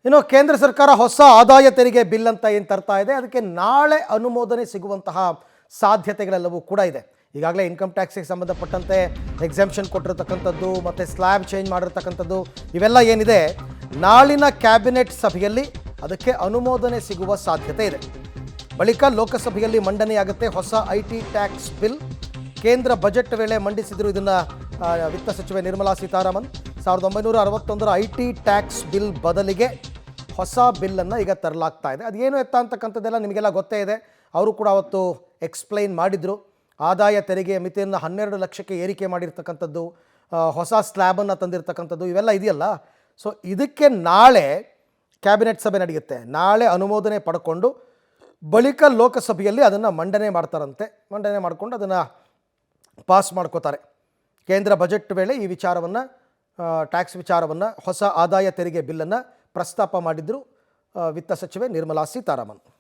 ಇನ್ನು ಕೇಂದ್ರ ಸರ್ಕಾರ ಹೊಸ ಆದಾಯ ತೆರಿಗೆ ಬಿಲ್ ಅಂತ ಏನು ತರ್ತಾ ಇದೆ, ಅದಕ್ಕೆ ನಾಳೆ ಅನುಮೋದನೆ ಸಿಗುವಂತಹ ಸಾಧ್ಯತೆಗಳೆಲ್ಲವೂ ಕೂಡ ಇದೆ. ಈಗಾಗಲೇ ಇನ್ಕಮ್ ಟ್ಯಾಕ್ಸಿಗೆ ಸಂಬಂಧಪಟ್ಟಂತೆ ಎಕ್ಸಾಮ್ಷನ್ ಕೊಟ್ಟಿರತಕ್ಕಂಥದ್ದು ಮತ್ತು ಸ್ಲ್ಯಾಬ್ ಚೇಂಜ್ ಮಾಡಿರ್ತಕ್ಕಂಥದ್ದು ಇವೆಲ್ಲ ಏನಿದೆ, ನಾಳಿನ ಕ್ಯಾಬಿನೆಟ್ ಸಭೆಯಲ್ಲಿ ಅದಕ್ಕೆ ಅನುಮೋದನೆ ಸಿಗುವ ಸಾಧ್ಯತೆ ಇದೆ. ಬಳಿಕ ಲೋಕಸಭೆಯಲ್ಲಿ ಮಂಡನೆಯಾಗುತ್ತೆ ಹೊಸ IT ಟ್ಯಾಕ್ಸ್ ಬಿಲ್. ಕೇಂದ್ರ ಬಜೆಟ್ ವೇಳೆ ಮಂಡಿಸಿದರು ಇದನ್ನು ವಿತ್ತ ಸಚಿವೆ ನಿರ್ಮಲಾ ಸೀತಾರಾಮನ್. 1961ರ IT ಟ್ಯಾಕ್ಸ್ ಬಿಲ್ ಬದಲಿಗೆ ಹೊಸ ಬಿಲ್ಲನ್ನು ಈಗ ತರಲಾಗ್ತಾ ಇದೆ. ಅದೇನು ಎತ್ತ ಅಂತಕ್ಕಂಥದ್ದೆಲ್ಲ ನಿಮಗೆಲ್ಲ ಗೊತ್ತೇ ಇದೆ. ಅವರು ಕೂಡ ಅವತ್ತು ಎಕ್ಸ್ಪ್ಲೈನ್ ಮಾಡಿದರು. ಆದಾಯ ತೆರಿಗೆಯ ಮಿತಿಯನ್ನು 12 ಲಕ್ಷಕ್ಕೆ ಏರಿಕೆ ಮಾಡಿರ್ತಕ್ಕಂಥದ್ದು, ಹೊಸ ಸ್ಲ್ಯಾಬನ್ನು ತಂದಿರತಕ್ಕಂಥದ್ದು ಇವೆಲ್ಲ ಇದೆಯಲ್ಲ. ಸೊ ಇದಕ್ಕೆ ನಾಳೆ ಕ್ಯಾಬಿನೆಟ್ ಸಭೆ ನಡೆಯುತ್ತೆ. ನಾಳೆ ಅನುಮೋದನೆ ಪಡ್ಕೊಂಡು ಬಳಿಕ ಲೋಕಸಭೆಯಲ್ಲಿ ಅದನ್ನು ಮಂಡನೆ ಮಾಡ್ತಾರಂತೆ. ಮಂಡನೆ ಮಾಡಿಕೊಂಡು ಅದನ್ನು ಪಾಸ್ ಮಾಡ್ಕೋತಾರೆ. ಕೇಂದ್ರ ಬಜೆಟ್ ವೇಳೆ ಈ ವಿಚಾರವನ್ನು, ಟ್ಯಾಕ್ಸ್ ವಿಚಾರವನ್ನು, ಹೊಸ ಆದಾಯ ತೆರಿಗೆ ಬಿಲ್ಲನ್ನು ಪ್ರಸ್ತಾಪ ಮಾಡಿದ್ರು ವಿತ್ತ ಸಚಿವೆ ನಿರ್ಮಲಾ ಸೀತಾರಾಮನ್.